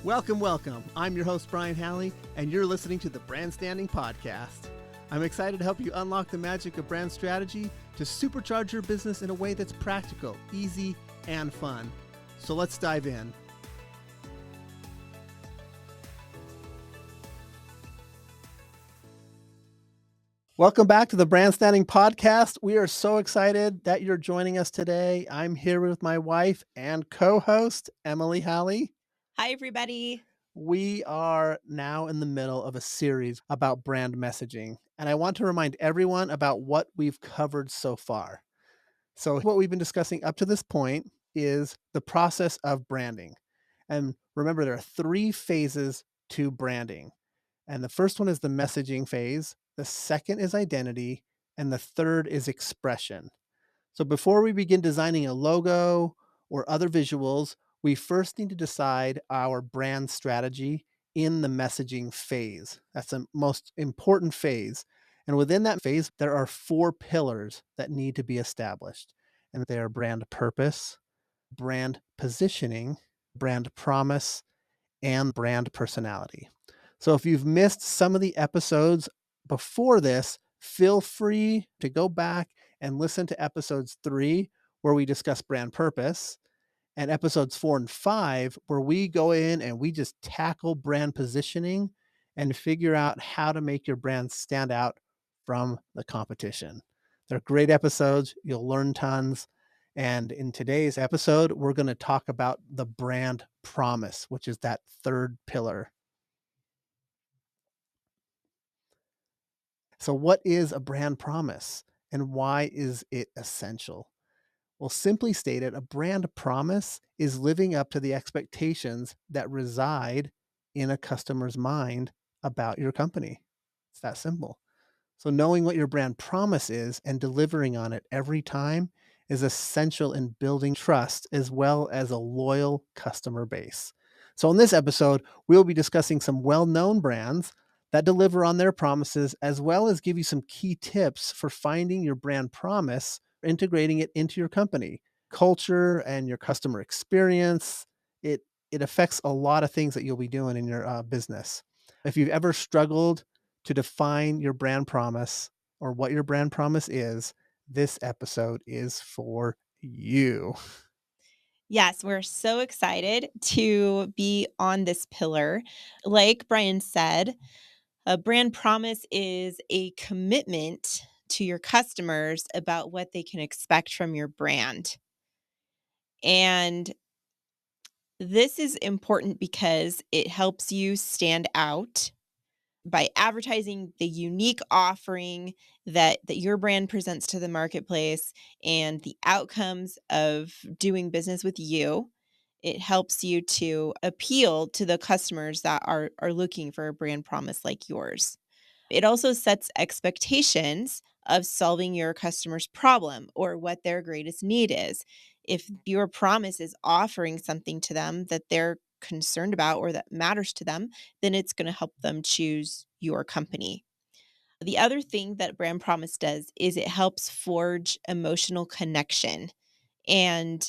Welcome, welcome. I'm your host, Brian Halley, and you're listening to the Brandstanding podcast. I'm excited to help you unlock the magic of brand strategy to supercharge your business in a way that's practical, easy, and fun. So let's dive in. Welcome back to the Brandstanding podcast. We are so excited that you're joining us today. I'm here with my wife and co-host, Emily Halley. Hi, everybody. We are now in the middle of a series about brand messaging, and I want to remind everyone about what we've covered so far. So what we've been discussing up to this point is the process of branding. And remember, there are 3 phases to branding. And the first one is the messaging phase, the second is identity, and the third is expression. So before we begin designing a logo or other visuals, we first need to decide our brand strategy in the messaging phase. That's the most important phase. And within that phase, there are 4 pillars that need to be established. And they are brand purpose, brand positioning, brand promise, and brand personality. So if you've missed some of the episodes before this, feel free to go back and listen to episodes 3, where we discuss brand purpose, and episodes 4 and 5, where we go in and we just tackle brand positioning and figure out how to make your brand stand out from the competition. They're great episodes. You'll learn tons. And in today's episode, we're going to talk about the brand promise, which is that third pillar. So what is a brand promise and why is it essential? Well, simply stated, a brand promise is living up to the expectations that reside in a customer's mind about your company. It's that simple. So knowing what your brand promise is and delivering on it every time is essential in building trust as well as a loyal customer base. So in this episode, we'll be discussing some well-known brands that deliver on their promises, as well as give you some key tips for finding your brand promise, integrating it into your company culture and your customer experience. It affects a lot of things that you'll be doing in your business. If you've ever struggled to define your brand promise or what your brand promise is, this episode is for you. Yes, we're so excited to be on this pillar. Like Brian said, a brand promise is a commitment to your customers about what they can expect from your brand. And this is important because it helps you stand out by advertising the unique offering that your brand presents to the marketplace and the outcomes of doing business with you. It helps you to appeal to the customers that are looking for a brand promise like yours. It also sets expectations of solving your customer's problem or what their greatest need is. If your promise is offering something to them that they're concerned about or that matters to them, then it's going to help them choose your company. The other thing that brand promise does is it helps forge emotional connection. And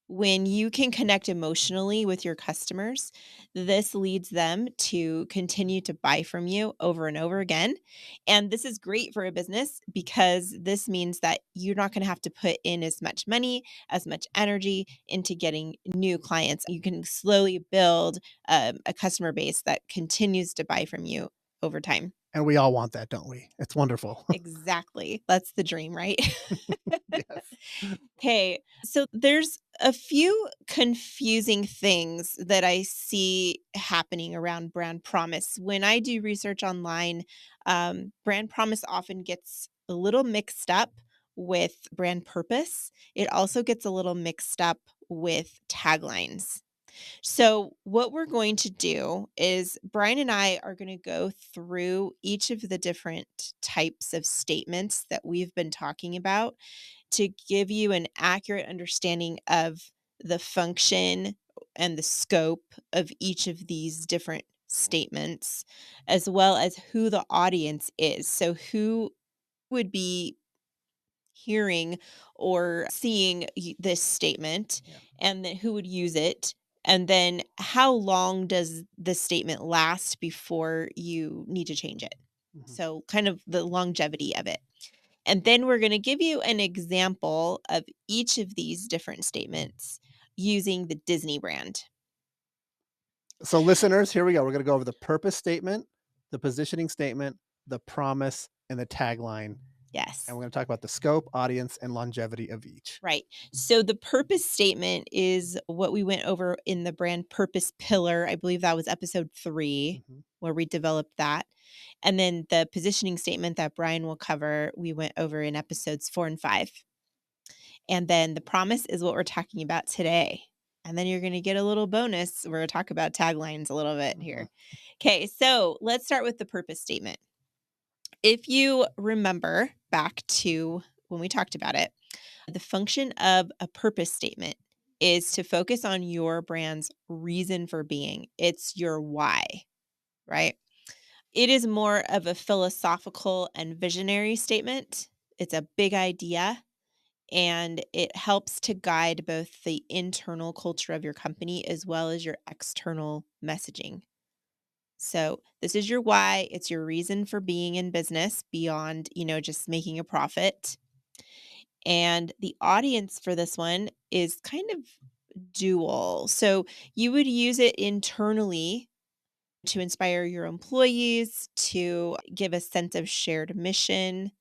when you can connect emotionally with your customers, this leads them to continue to buy from you over and over again. And this is great for a business because this means that you're not going to have to put in as much money, as much energy into getting new clients. You can slowly build a customer base that continues to buy from you over time. And we all want that, don't we? It's wonderful. Exactly. That's the dream, right? Yes. Okay, so there's a few confusing things that I see happening around brand promise. When I do research online, brand promise often gets a little mixed up with brand purpose. It also gets a little mixed up with taglines. So, what we're going to do is Brian and I are going to go through each of the different types of statements that we've been talking about to give you an accurate understanding of the function and the scope of each of these different statements, as well as who the audience is. So, who would be hearing or seeing this statement, Yeah. and then who would use it And then how long does the statement last before you need to change it? Mhm. So, kind of the longevity of it. And then we're going to give you an example of each of these different statements using the Disney brand. So, listeners, here we go. We're going to go over the purpose statement, the positioning statement, the promise, and the tagline. And Yes. we're going to talk about the scope, audience, and longevity of each. Right. So the purpose statement is what we went over in the brand purpose pillar. I believe that was episode 3 Mhm. where we developed that. And then the positioning statement that Brian will cover, we went over in episodes 4 and 5. And then the promise is what we're talking about today. And then you're going to get a little bonus. We're going to talk about taglines a little bit Mhm. here. Okay, so let's start with the purpose statement. If you remember back to when we talked about it, the function of a purpose statement is to focus on your brand's reason for being. It's your why, right? It is more of a philosophical and visionary statement. It's a big idea and it helps to guide both the internal culture of your company as well as your external messaging. So, this is your why, it's your reason for being in business beyond, just making a profit. And the audience for this one is kind of dual. So you would use it internally to inspire your employees, to give a sense of shared mission.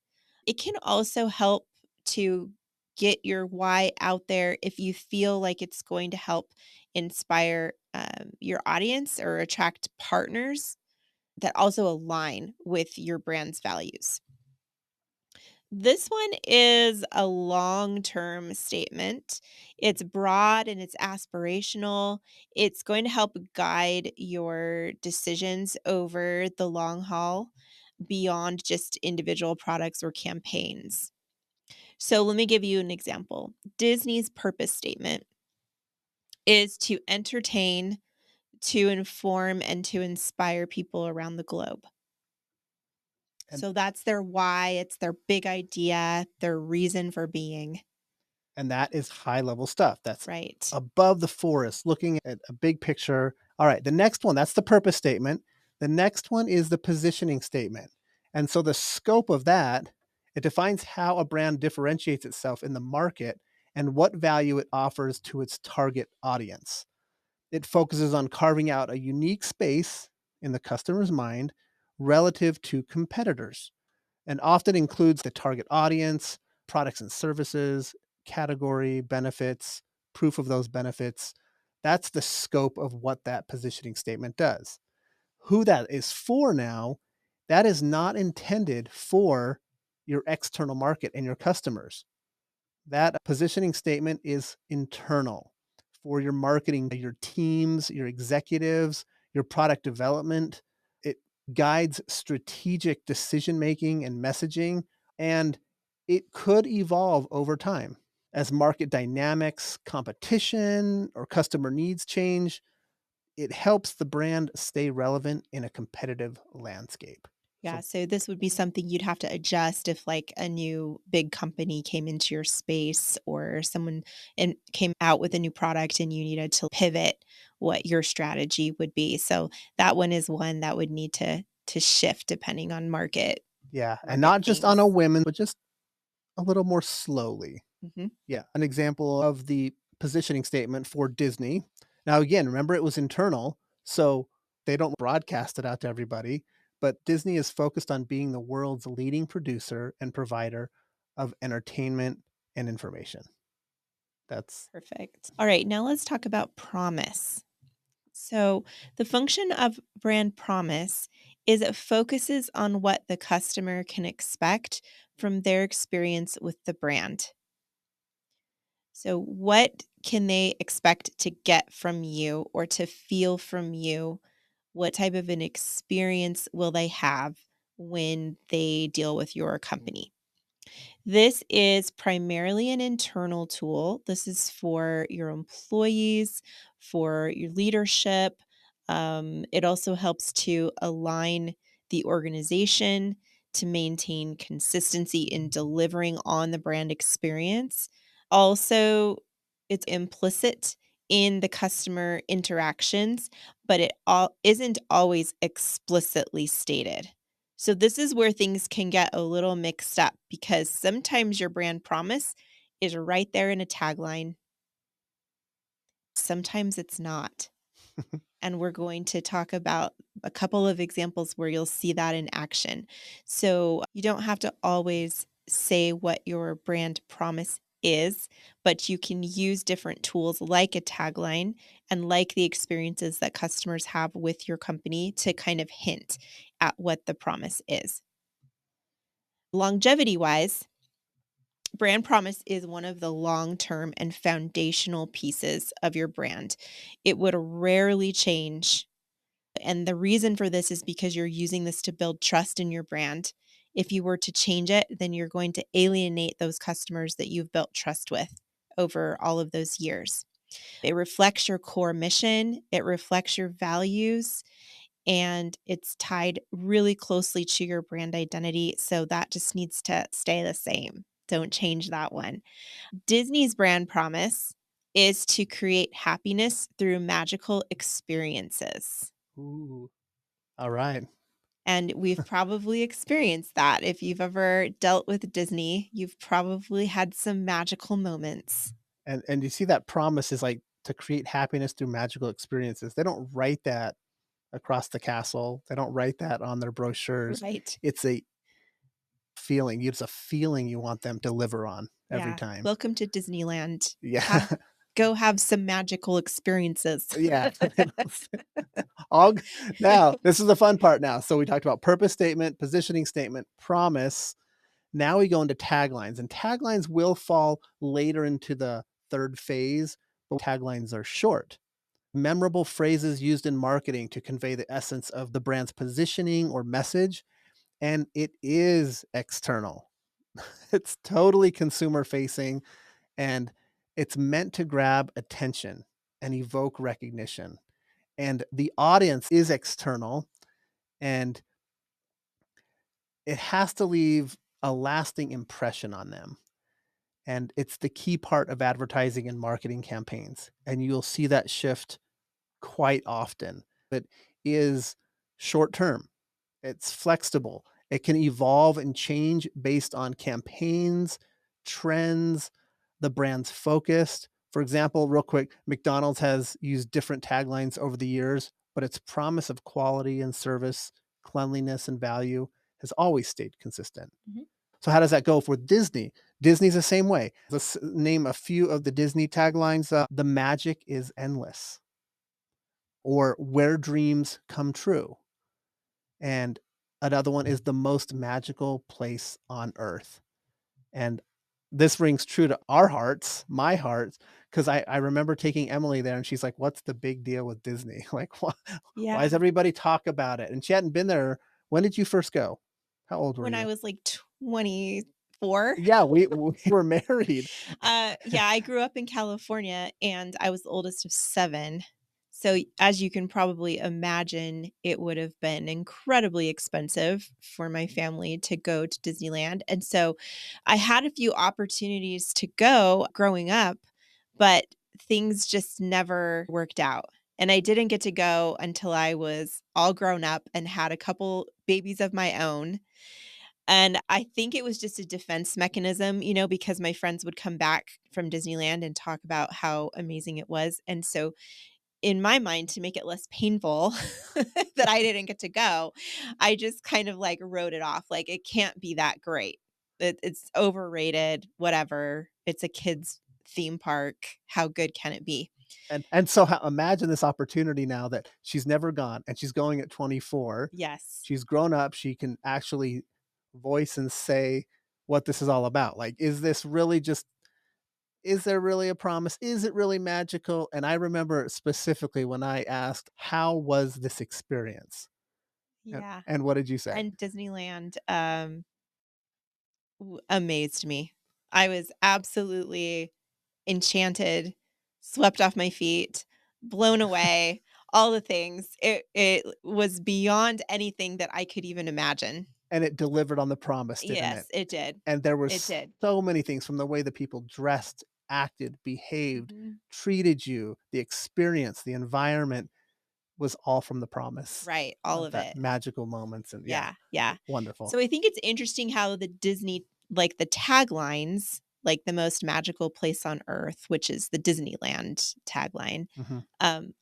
It can also help to get your why out there if you feel like it's going to help inspire your audience or attract partners that also align with your brand's values. This one is a long-term statement. It's broad and it's aspirational. It's going to help guide your decisions over the long haul beyond just individual products or campaigns. So let me give you an example. Disney's purpose statement is to entertain, to inform, and to inspire people around the globe. And So that's their why, it's their big idea, their reason for being. and that is high level stuff. That's Right. above the forest, looking at a big picture. All right, the next one, that's the purpose statement. The next one is the positioning statement. And so the scope of that, it defines how a brand differentiates itself in the market and what value it offers to its target audience. It focuses on carving out a unique space in the customer's mind relative to competitors and often includes the target audience, products and services, category, benefits, proof of those benefits. That's the scope of what that positioning statement does. Who that is for now, that is not intended for your external market and your customers. That positioning statement is internal for your marketing, your teams, your executives, your product development. It guides strategic decision making and messaging, and it could evolve over time as market dynamics, competition, or customer needs change. It helps the brand stay relevant in a competitive landscape. Yeah, So, so this would be something you'd have to adjust if like a new big company came into your space or someone and came out with a new product and you needed to pivot what your strategy would be. So that one is one that would need to shift depending on yeah, and market not just on a things. whim, but just a little more slowly. Mhm. Yeah, an example of the positioning statement for Disney. Now, again, remember it was internal, so they don't broadcast it out to everybody, but Disney is focused on being the world's leading producer and provider of entertainment and information. That's Perfect. All right, now let's talk about promise. So, the function of brand promise is it focuses on what the customer can expect from their experience with the brand. So, what can they expect to get from you or to feel from you? What type of an experience will they have when they deal with your company? This is primarily an internal tool. This is for your employees, for your leadership. It also helps to align the organization to maintain consistency in delivering on the brand experience. Also, it's implicit in the customer interactions, but it all isn't always explicitly stated. So this is where things can get a little mixed up because sometimes your brand promise is right there in a tagline. Sometimes it's not. And we're going to talk about a couple of examples where you'll see that in action. So you don't have to always say what your brand promise is, but you can use different tools like a tagline and like the experiences that customers have with your company to kind of hint at what the promise is. Longevity wise, brand promise is one of the long term and foundational pieces of your brand. It would rarely change, and the reason for this is because you're using this to build trust in your brand. If you were to change it, then you're going to alienate those customers that you've built trust with over all of those years. It reflects your core mission, it reflects your values, and it's tied really closely to your brand identity. So that just needs to stay the same. Don't change that one. Disney's brand promise is to create happiness through magical experiences. Ooh, all right. And we've probably experienced that. If you've ever dealt with Disney, you've probably had some magical moments. And you see that promise is, like, to create happiness through magical experiences. They don't write that across the castle. They don't write that on their brochures. Right. It's a feeling. It's a feeling you want them to deliver on every Yeah. time. Welcome to Disneyland. Yeah. Have Go have some magical experiences. Yeah. All g Now, this is the fun part now. So we talked about purpose statement, positioning statement, promise. Now we go into taglines, and taglines will fall later into the 3rd phase, but taglines are short. Memorable phrases used in marketing to convey the essence of the brand's positioning or message, and it is external. It's totally consumer facing, and it's meant to grab attention and evoke recognition. And the audience is external, and it has to leave a lasting impression on them. And it's the key part of advertising and marketing campaigns. And you'll see that shift quite often. It is short term, it's flexible, it can evolve and change based on campaigns, trends, the brand's focus. For example, real quick, McDonald's has used different taglines over the years, but its promise of quality and service, cleanliness and value has always stayed consistent. Mhm. So how does that go for Disney? Disney's the same way. Let's name a few of the Disney taglines. The magic is endless, or where dreams come true. And another one is the most magical place on earth. And this rings true to our hearts, my heart, because I remember taking Emily there and she's like, what's the big deal with Disney? Like, why Yeah. does everybody talk about it? And she hadn't been there. When did you first go? How old were When I you? was like 24. Yeah, we were married. Yeah, I grew up in California and I was the oldest of 7. So, as you can probably imagine, it would have been incredibly expensive for my family to go to Disneyland. And so I had a few opportunities to go growing up, but things just never worked out. And I didn't get to go until I was all grown up and had a couple babies of my own. And I think it was just a defense mechanism, because my friends would come back from Disneyland and talk about how amazing it was. And so, in my mind, to make it less painful that I didn't get to go, I just kind of like wrote it off. Like, it can't be that great. It's overrated, whatever. It's a kid's theme park. How good can it be? And so imagine this opportunity now that she's never gone and she's going at 24. Yes. She's grown up, she can actually voice and say what this is all about. Like, is there really a promise? Is it really magical? And I remember specifically when I asked, "How was this experience?" Yeah. And what did you say? And Disneyland, amazed me. I was absolutely enchanted, swept off my feet, blown away, all the things. It was beyond anything that I could even imagine. And it delivered on the promise, didn't it? Yes, it did. And there It was did. so many things from the way the people dressed, acted, behaved, Mhm. treated you, the experience, the environment was all from the promise Right, all of of that it. magical moments, and yeah, Yeah, yeah. wonderful. So I think it's interesting how the Disney like, the taglines, like, "The most magical place on earth," which is the Disneyland tagline. Mhm.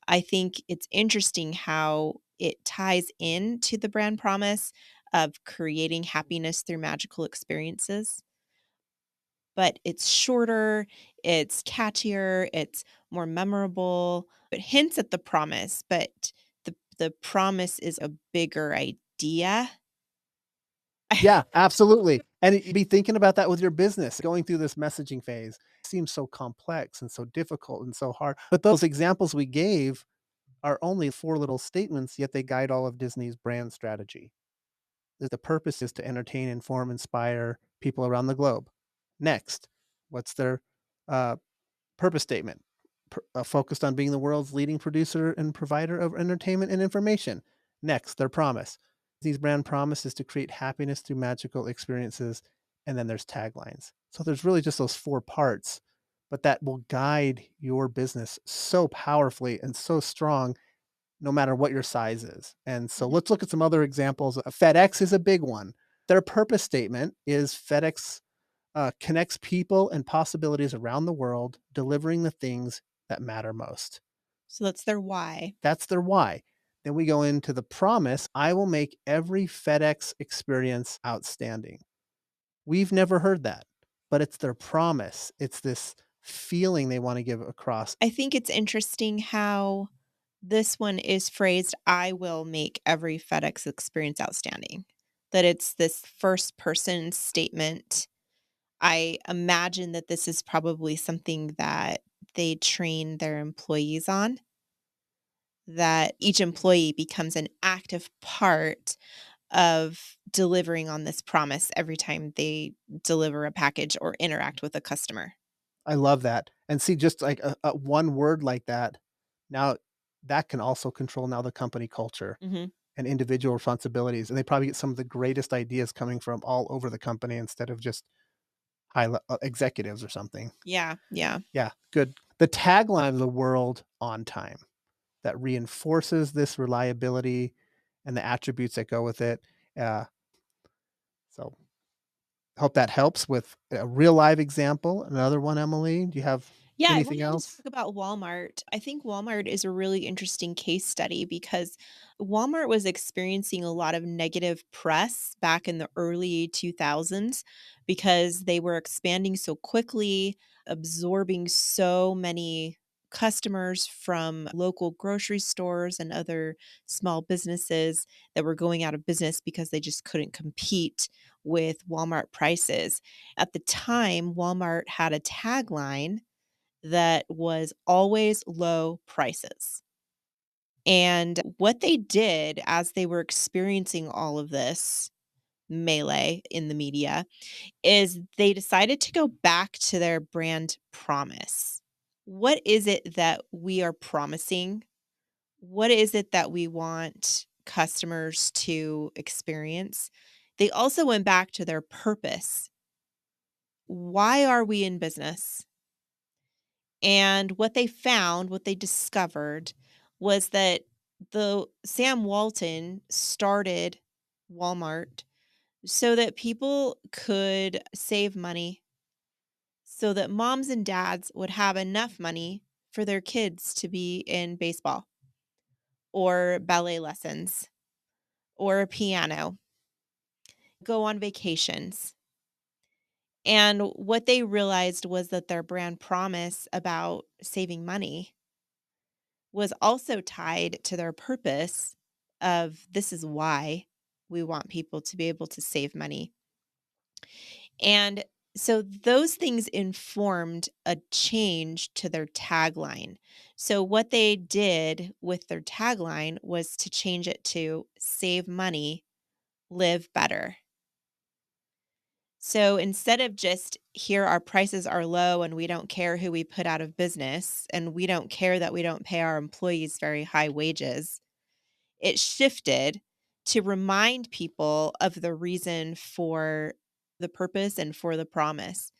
I think it's interesting how it ties into the brand promise of creating happiness through magical experiences, but it's shorter, it's catchier, it's more memorable. It hints at the promise, but the promise is a bigger idea. Yeah, absolutely, and you be thinking about that with your business, going through this messaging phase seems so complex and so difficult and so hard, but those examples we gave are only 4 little statements, yet they guide all of Disney's brand strategy. The purpose is to entertain, inform, inspire people around the globe. Next, what's their, uh, purpose statement? Focused on being the world's leading producer and provider of entertainment and information. Next, their promise. These brand promise is to create happiness through magical experiences, and then there's taglines. So there's really just those 4 parts, but that will guide your business so powerfully and so strong no matter what your size is. And so Mhm. let's look at some other examples. FedEx is a big one. Their purpose statement is FedEx connects people and possibilities around the world, delivering the things that matter most. So that's their why. That's their why. Then we go into the promise I will make every FedEx experience outstanding. We've never heard that, but it's their promise. It's this feeling they want to give across. I think it's interesting how this one is phrased, "I will make every FedEx experience outstanding." That it's this first person statement. I imagine that this is probably something that they train their employees on, that each employee becomes an active part of delivering on this promise every time they deliver a package or interact with a customer. I love that. And see, just like a one word like that, now that can also control now the company culture Mhm. and individual responsibilities. And they probably get some of the greatest ideas coming from all over the company instead of just executives or something. Yeah, yeah. Yeah, good. The tagline of the world on time that reinforces this reliability and the attributes that go with it. Uh, so hope that helps with a real live example. Another one, Emily. Do you have Yeah, I anything wanted to else? talk about Walmart. I think Walmart is a really interesting case study because Walmart was experiencing a lot of negative press back in the early 2000s because they were expanding so quickly, absorbing so many customers from local grocery stores and other small businesses that were going out of business because they just couldn't compete with Walmart prices. At the time, Walmart had a tagline that was always low prices. And what they did as they were experiencing all of this melee in the media is they decided to go back to their brand promise. What is it that we are promising? What is it that we want customers to experience? They also went back to their purpose. Why are we in business? And what they found, what they discovered was that the Sam Walton started Walmart so that people could save money, so that moms and dads would have enough money for their kids to be in baseball or ballet lessons or a piano, go on vacations. And what they realized was that their brand promise about saving money was also tied to their purpose of this is why we want people to be able to save money. And so those things informed a change to their tagline. So what they did with their tagline was to change it to save money, live better. So instead of just here our prices are low and we don't care who we put out of business and we don't care that we don't pay our employees very high wages, it shifted to remind people of the reason for the purpose and for the promise.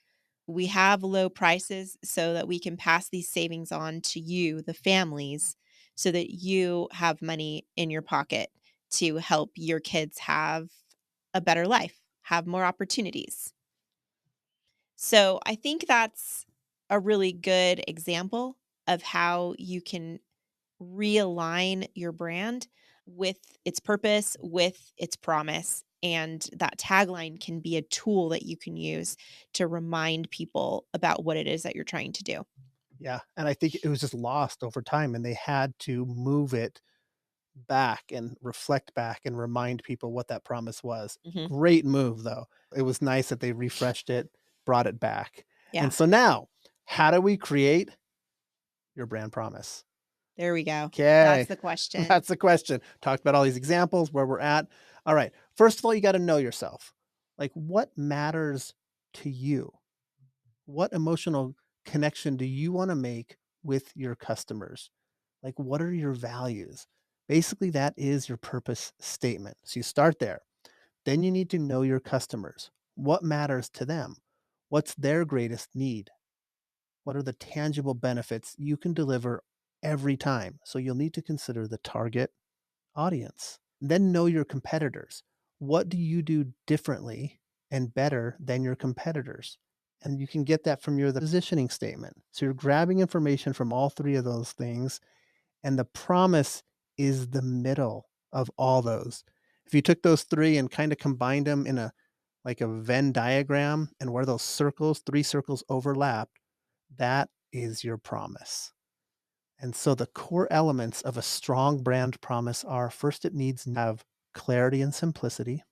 We have low prices so that we can pass these savings on to you, the families, so that you have money in your pocket to help your kids have a better life, have more opportunities. So I think that's a really good example of how you can realign your brand with its purpose, with its promise. And that tagline can be a tool that you can use to remind people about what it is that you're trying to do. Yeah, and I think it was just lost over time, and they had to move it back and reflect back and remind people what that promise was. Mhm. Great move, though. It was nice that they refreshed it, brought it back. And Yeah, so now, how do we create your brand promise? there we go. That's Okay, the question. that's the question. Talked about all these examples, where we're at. All right, first of all, you got to know yourself. Like, what matters to you? What emotional connection do you want to make with your customers? Like, what are your values? Basically, that is your purpose statement. So you start there. Then you need to know your customers. What matters to them? What's their greatest need? What are the tangible benefits you can deliver every time? So you'll need to consider the target audience. Then know your competitors. What do you do differently and better than your competitors? And you can get that from your positioning statement. So you're grabbing information from all three of those things, and the promise is the middle of all those. If you took those three and kind of combined them in a like a Venn diagram, and where those circles, three circles overlap, that is your promise. And so the core elements of a strong brand promise are: first, it needs to have clarity and simplicity,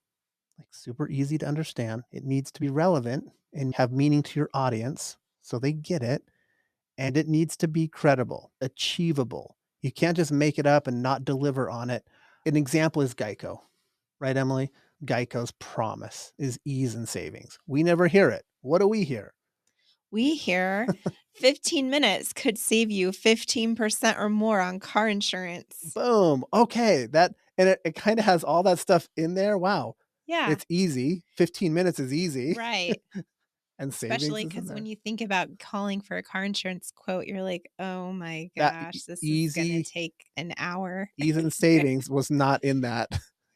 like super easy to understand. It needs to be relevant and have meaning to your audience so they get it. And it needs to be credible, achievable. You can't just make it up and not deliver on it. An example is Geico, right, Emily? Geico's promise is ease and savings. We never hear it. What do we hear? We hear 15 minutes could save you 15% or more on car insurance. Boom. Okay. It kind of has all that stuff in there. Wow. Yeah, It's easy. 15 minutes is easy right. and savings Especially is in because when there. you think about calling for a car insurance quote, you're like, "Oh my That gosh, this is gonna easy, take an hour." ease and savings was not in that.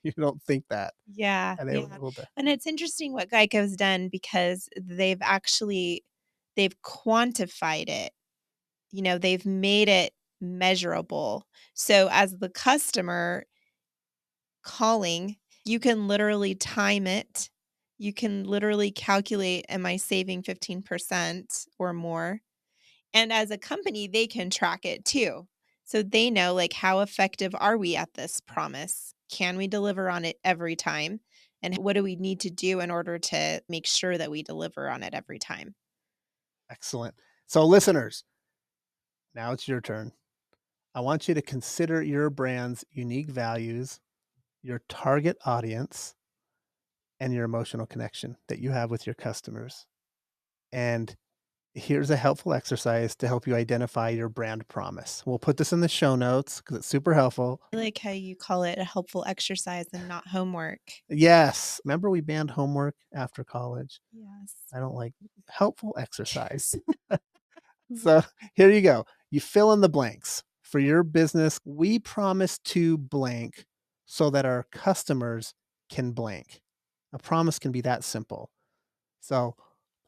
You don't think that. Yeah, And they were yeah, able to and it's interesting what Geico's done because they've quantified it, they've made it measurable. So as the customer calling, you can literally time it. You can literally calculate, am I saving 15% or more? And as a company, they can track it too. So they know, like, how effective are we at this promise? Can we deliver on it every time? And what do we need to do in order to make sure that we deliver on it every time? excellent. So listeners, now it's your turn. I want you to consider your brand's unique values, your target audience, and your emotional connection that you have with your customers. And here's a helpful exercise to help you identify your brand promise. We'll put this in the show notes because it's super helpful. I like how you call it a helpful exercise and not homework. Yes. Remember we banned homework after college? Yes. I don't like helpful exercise. So here you go. You fill in the blanks. For your business, we promise to blank so that our customers can blank. A promise can be that simple. So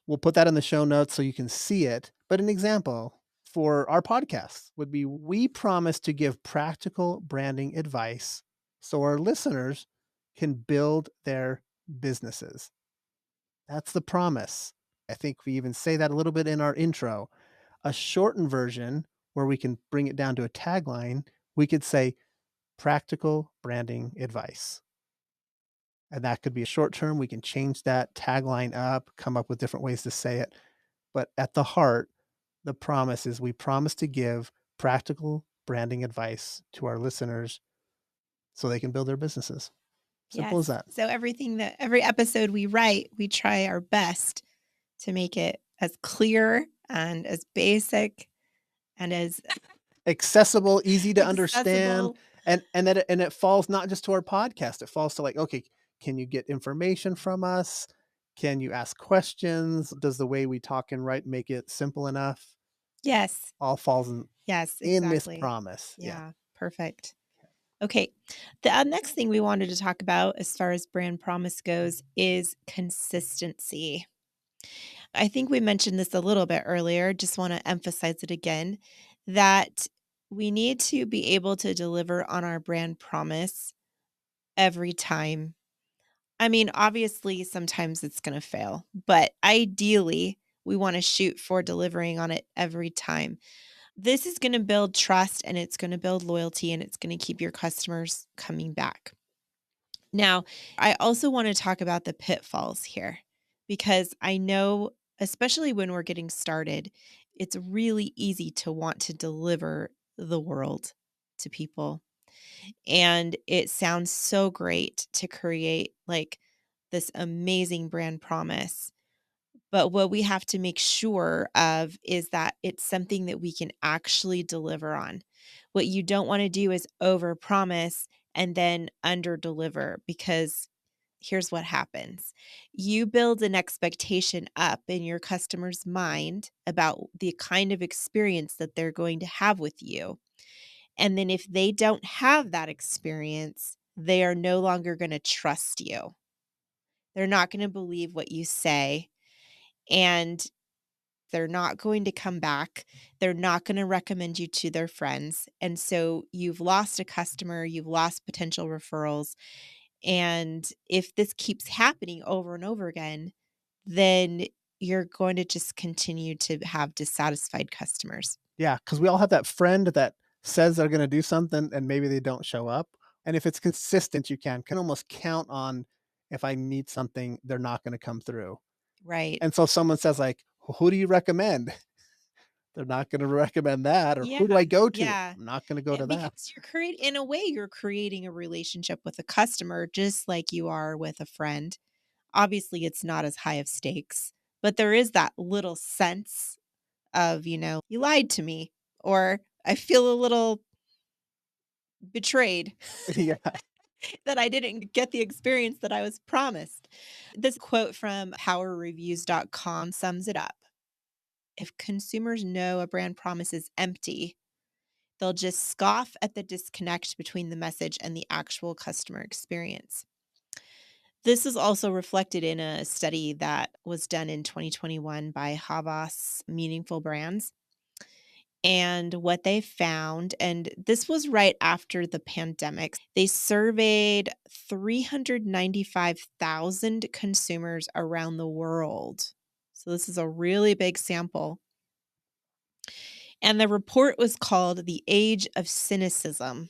we'll put that in the show notes so you can see it. But an example for our podcast would be: we promise to give practical branding advice so our listeners can build their businesses. That's the promise. I think we even say that a little bit in our intro. A shortened version where we can bring it down to a tagline, we could say practical branding advice. And that could be a short term. We can change that tagline up, come up with different ways to say it. But at the heart, the promise is: we promise to give practical branding advice to our listeners so they can build their businesses. Simple as Yes. that. So every episode we write, we try our best to make it as clear and as basic and as Accessible, easy to understand, accessible. and it falls not just to our podcast, it falls to, like, okay, can you get information from us? Can you ask questions? Does the way we talk and write make it simple enough? Yes. All falls Yes, in this exactly. promise. Yeah. Yeah, perfect. Okay. The next thing we wanted to talk about as far as brand promise goes is consistency. I think we mentioned this a little bit earlier, just want to emphasize it again that we need to be able to deliver on our brand promise every time. I mean, obviously, sometimes it's going to fail, but ideally, we want to shoot for delivering on it every time. This is going to build trust and it's going to build loyalty and it's going to keep your customers coming back. Now, I also want to talk about the pitfalls here because I know, especially when we're getting started, it's really easy to want to deliver the world to people. And it sounds so great to create like this amazing brand promise. But what we have to make sure of is that it's something that we can actually deliver on. What you don't want to do is overpromise and then underdeliver because here's what happens. You build an expectation up in your customer's mind about the kind of experience that they're going to have with you. And then if they don't have that experience, they are no longer going to trust you. They're not going to believe what you say. And they're not going to come back. They're not going to recommend you to their friends. And so you've lost a customer, you've lost potential referrals. And if this keeps happening over and over again, then you're going to just continue to have dissatisfied customers. Yeah, because we all have that friend that says they're gonna do something and maybe they don't show up, and if it's consistent, you can almost count on if I need something, they're not gonna come through, Right. and so if someone says like, "Who do you recommend?" They're not gonna recommend that, or, Yeah. "Who do I go to?" Yeah. I'm not gonna go to that. Because in a way, you're creating a relationship with a customer just like you are with a friend. Obviously, it's not as high of stakes, but there is that little sense of, you lied to me, or I feel a little betrayed Yeah. that I didn't get the experience that I was promised. This quote from powerreviews.com sums it up. If consumers know a brand promise is empty, they'll just scoff at the disconnect between the message and the actual customer experience. This is also reflected in a study that was done in 2021 by Havas Meaningful Brands. And what they found, and this was right after the pandemic, they surveyed 395,000 consumers around the world. So this is a really big sample. And the report was called The Age of Cynicism.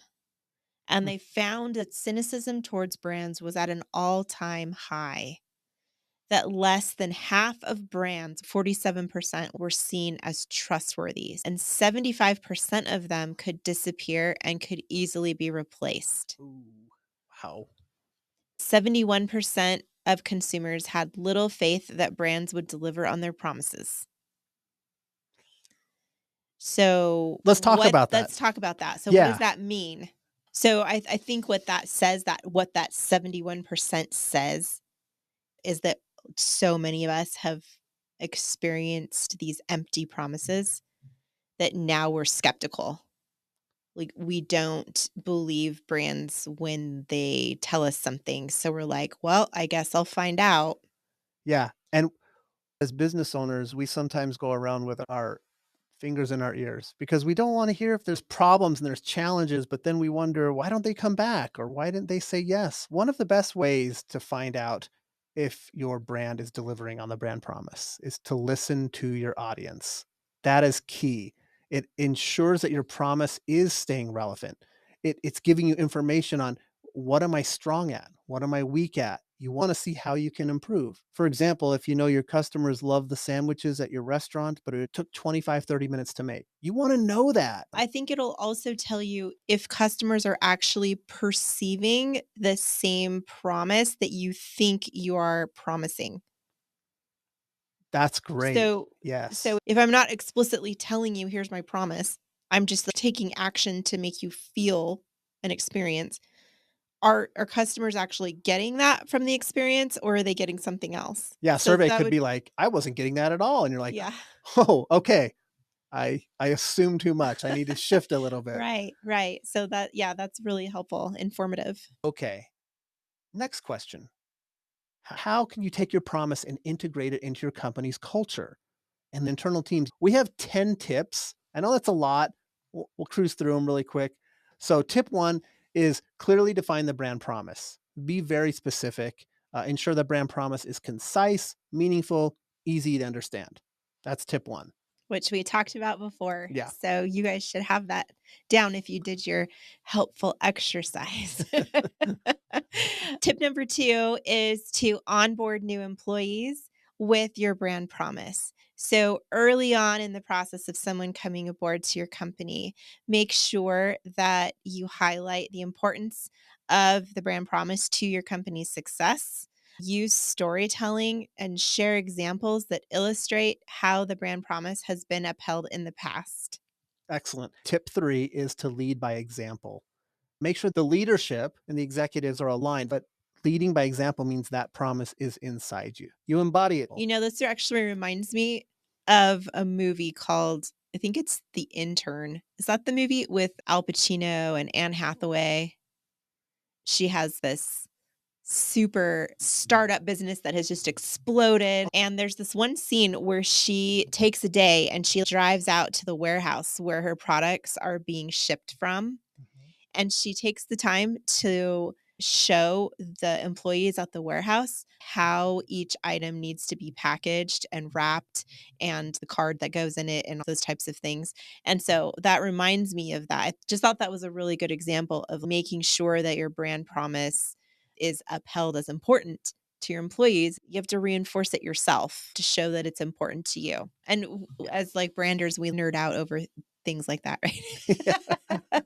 And Mm, they found that cynicism towards brands was at an all-time high. That less than half of brands, 47%, were seen as trustworthy, and 75% of them could disappear and could easily be replaced. ooh, wow. 71% of consumers had little faith that brands would deliver on their promises. So, Let's talk about that. let's talk about that. So, what does Yeah, that mean? So, I think what that says, that what that 71% says is that so many of us have experienced these empty promises that now we're skeptical. Like, we don't believe brands when they tell us something. So we're like, well, I guess I'll find out. yeah, and as business owners, we sometimes go around with our fingers in our ears because we don't want to hear if there's problems and there's challenges, but then we wonder, why don't they come back or why didn't they say yes? One of the best ways to find out if your brand is delivering on the brand promise is to listen to your audience. That is key. It ensures that your promise is staying relevant. It's giving you information on what am I strong at? What am I weak at? You want to see how you can improve. For example, if you know your customers love the sandwiches at your restaurant, but it took 25, 30 minutes to make, you want to know that. I think it'll also tell you if customers are actually perceiving the same promise that you think you are promising. That's great. So Yes. if I'm not explicitly telling you, "Here's my promise," I'm just, like, taking action to make you feel an experience. Are customers actually getting that from the experience, or are they getting something else? Yeah, So survey that could would be like, "I wasn't getting that at all," and you're like, yeah. "Oh, okay. I assume too much. I need to shift a little bit." Right, right. So that yeah, that's really helpful, informative. Okay, next question. How can you take your promise and integrate it into your company's culture and internal teams? We have 10 tips. I know that's a lot. We'll cruise through them really quick. So, tip one is clearly define the brand promise. Be very specific. Ensure the brand promise is concise, meaningful, easy to understand. That's tip one. Which we talked about before. Yeah, So you guys should have that down if you did your helpful exercise. Tip number 2 is to onboard new employees with your brand promise. So early on in the process of someone coming aboard to your company, make sure that you highlight the importance of the brand promise to your company's success. Use storytelling and share examples that illustrate how the brand promise has been upheld in the past. excellent. Tip three is to lead by example. Make sure the leadership and the executives are aligned, but leading by example means that promise is inside you. You embody it. You know, this actually reminds me of a movie called, I think it's The Intern. Is that the movie with Al Pacino and Anne Hathaway? She has this super startup business that has just exploded. And there's this one scene where she takes a day and she drives out to the warehouse where her products are being shipped from. Mhm. And she takes the time to show the employees at the warehouse how each item needs to be packaged and wrapped and the card that goes in it and those types of things. And so that reminds me of that. I just thought that was a really good example of making sure that your brand promise is upheld as important to your employees. You have to reinforce it yourself to show that it's important to you. And as like branders, we nerd out over things like that, Yeah. right?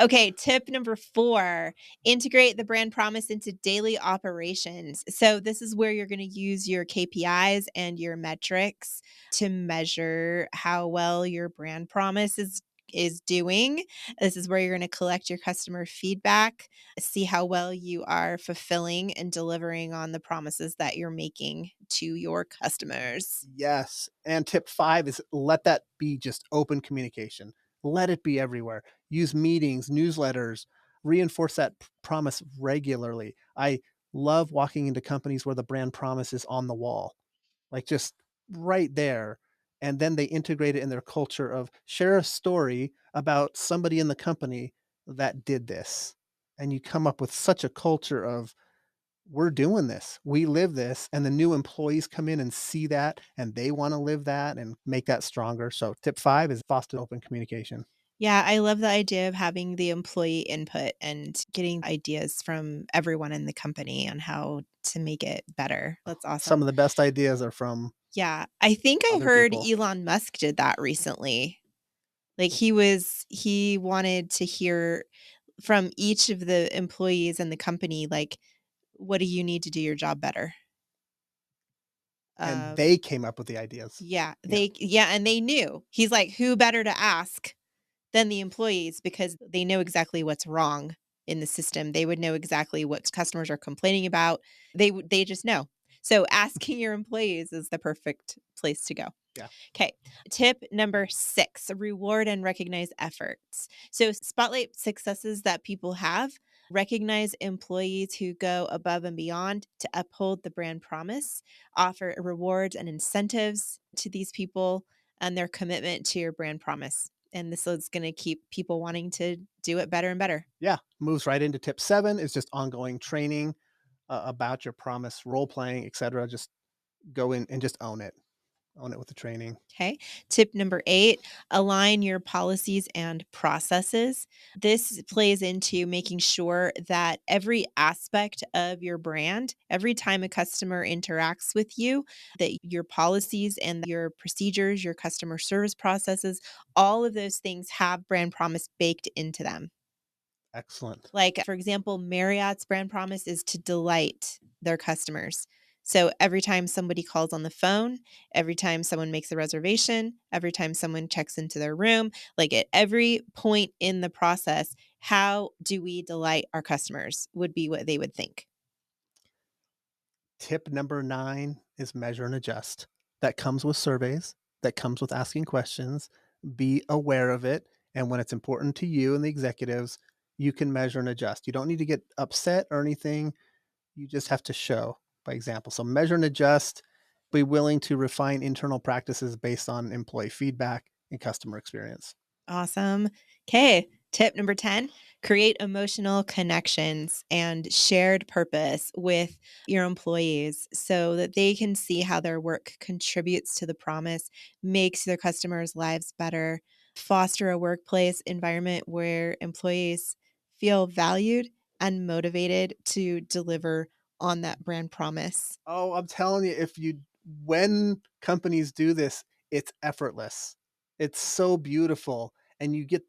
Okay, tip number 4, integrate the brand promise into daily operations. So this is where you're going to use your KPIs and your metrics to measure how well your brand promise is doing. This is where you're going to collect your customer feedback, see how well you are fulfilling and delivering on the promises that you're making to your customers. Yes. And tip five is let that be just open communication. Let it be everywhere. Use meetings, newsletters, reinforce that promise regularly. I love walking into companies where the brand promise is on the wall, like just right there. And then they integrate it in their culture of share a story about somebody in the company that did this. And you come up with such a culture of we're doing this. We live this, and the new employees come in and see that, and they wanna live that and make that stronger. So tip 5 is foster open communication. Yeah, I love the idea of having the employee input and getting ideas from everyone in the company on how to make it better. That's Some awesome. of the best ideas are from Yeah, I think I other heard people. Elon Musk did that recently. Like he wanted to hear from each of the employees in the company, like, what do you need to do your job better? And Um, they came up with the ideas. Yeah, yeah, and they knew. He's like, who better to ask than the employees because they know exactly what's wrong in the system. They would know exactly what customers are complaining about. They just know. So asking your employees is the perfect place to go. yeah. Okay. Tip number 6, reward and recognize efforts. So spotlight successes that people have, recognize employees who go above and beyond to uphold the brand promise, offer rewards and incentives to these people and their commitment to your brand promise. And this is going to keep people wanting to do it better and better. Yeah, moves right into tip 7 is just ongoing training, about your promise, role playing, etcetera. Just go in and just own it. Own it with the training. Okay. Tip number 8, align your policies and processes. This plays into making sure that every aspect of your brand, every time a customer interacts with you, that your policies and your procedures, your customer service processes, all of those things have brand promise baked into them. Excellent. Like, for example, Marriott's brand promise is to delight their customers. So every time somebody calls on the phone, every time someone makes a reservation, every time someone checks into their room, like at every point in the process, How do we delight our customers would be what they would think. Tip number 9 is measure and adjust. That comes with surveys, that comes with asking questions. Be aware of it, and when it's important to you and the executives, you can measure and adjust. You don't need to get upset or anything, you just have to show by example. So measure and adjust, be willing to refine internal practices based on employee feedback and customer experience. Awesome. Okay. Tip number 10, create emotional connections and shared purpose with your employees so that they can see how their work contributes to the promise, makes their customers' lives better, foster a workplace environment where employees feel valued and motivated to deliver on that brand promise. Oh, I'm telling you, if you when companies do this, it's effortless. It's so beautiful, and you get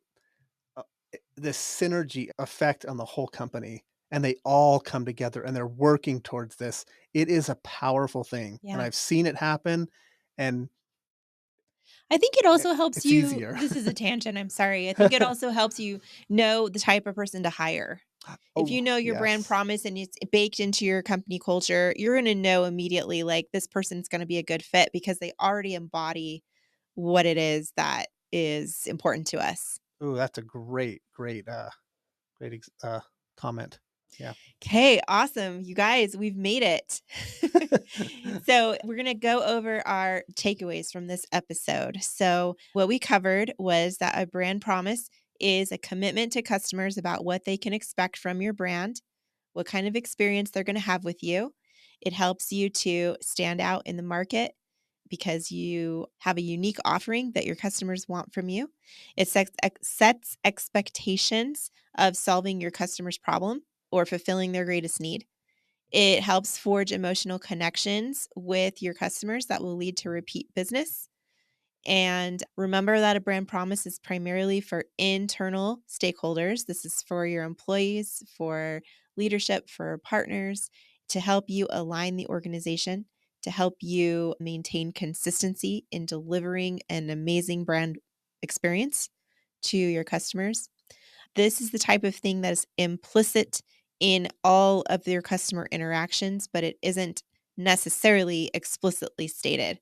uh, this synergy effect on the whole company, and they all come together and they're working towards this. It is a powerful thing, and Yeah. I've seen it happen, and I think it also helps it's you easier. this is a tangent, I'm sorry. I think it also helps you know the type of person to hire. If Oh, you know your brand yes. promise and it's baked into your company culture, you're gonna know immediately, like, this person's gonna be a good fit because they already embody what it is that is important to us. Ooh, that's a great comment. Yeah. 'Kay, awesome. You guys, we've made it. So, we're gonna go over our takeaways from this episode. So, what we covered was that a brand promise is a commitment to customers about what they can expect from your brand, what kind of experience they're gonna have with you. It helps you to stand out in the market because you have a unique offering that your customers want from you. It sets expectations of solving your customer's problem or fulfilling their greatest need. It helps forge emotional connections with your customers that will lead to repeat business. And remember that a brand promise is primarily for internal stakeholders. This is for your employees, for leadership, for partners, to help you align the organization, to help you maintain consistency in delivering an amazing brand experience to your customers. This is the type of thing that is implicit in all of their customer interactions, but it isn't necessarily explicitly stated.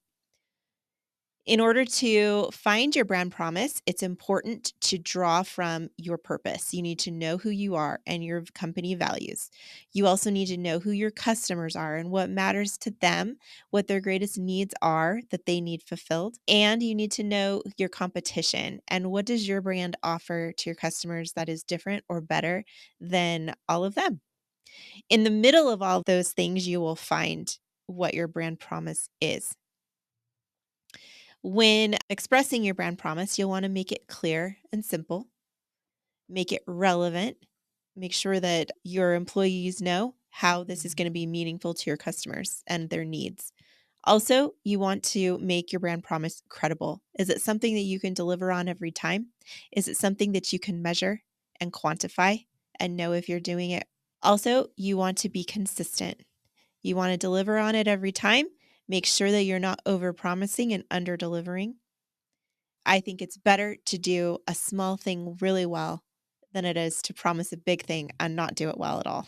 In order to find your brand promise, it's important to draw from your purpose. You need to know who you are and your company values. You also need to know who your customers are and what matters to them, what their greatest needs are that they need fulfilled. And you need to know your competition and what does your brand offer to your customers that is different or better than all of them. In the middle of all those things, you will find what your brand promise is. When expressing your brand promise, you'll want to make it clear and simple, make it relevant, make sure that your employees know how this is going to be meaningful to your customers and their needs. Also, you want to make your brand promise credible. Is it something that you can deliver on every time? Is it something that you can measure and quantify and know if you're doing it? Also, you want to be consistent. You want to deliver on it every time. Make sure that you're not over promising and under delivering. I think it's better to do a small thing really well than it is to promise a big thing and not do it well at all.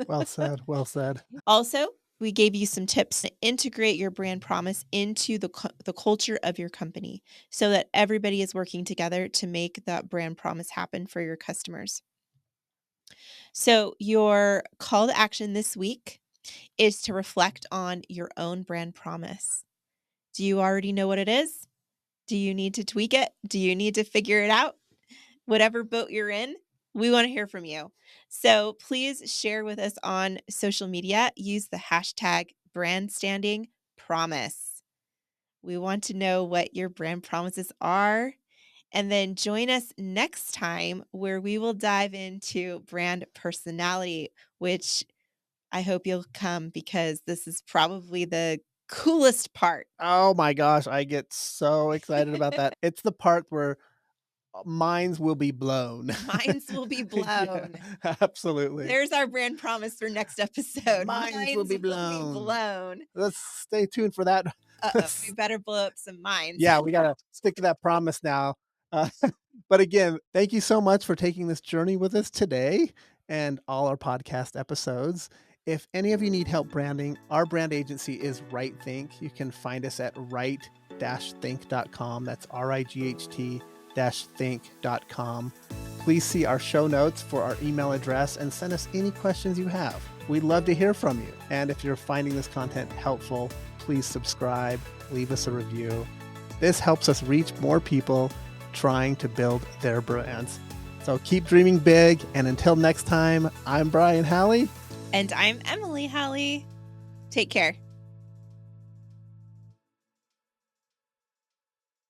Well said, well said. Also, we gave you some tips to integrate your brand promise into the culture of your company so that everybody is working together to make that brand promise happen for your customers. So, your call to action this week is to reflect on your own brand promise. Do you already know what it is? Do you need to tweak it? Do you need to figure it out? Whatever boat you're in, we want to hear from you. So please share with us on social media. Use the hashtag Brandstanding Promise. We want to know what your brand promises are. And then join us next time where we will dive into brand personality, which I hope you'll come because this is probably the coolest part. Oh my gosh, I get so excited about that. It's the part where minds will be blown. Minds will be Yeah, blown. absolutely. There's our brand promise for next episode. Minds will Minds be will be blown. blown. Let's stay tuned for that. Uh-oh, we better blow up some minds. Yeah, we gotta stick to that promise now. Uh, But again, thank you so much for taking this journey with us today and all our podcast episodes. If any of you need help branding, our brand agency is Right Think. You can find us at right-think.com. That's RIGHT-think.com. Please see our show notes for our email address and send us any questions you have. We'd love to hear from you. And if you're finding this content helpful, please subscribe, leave us a review. This helps us reach more people trying to build their brands. So keep dreaming big. And until next time, I'm Brian Halley. And I'm Emily Halley. Take care.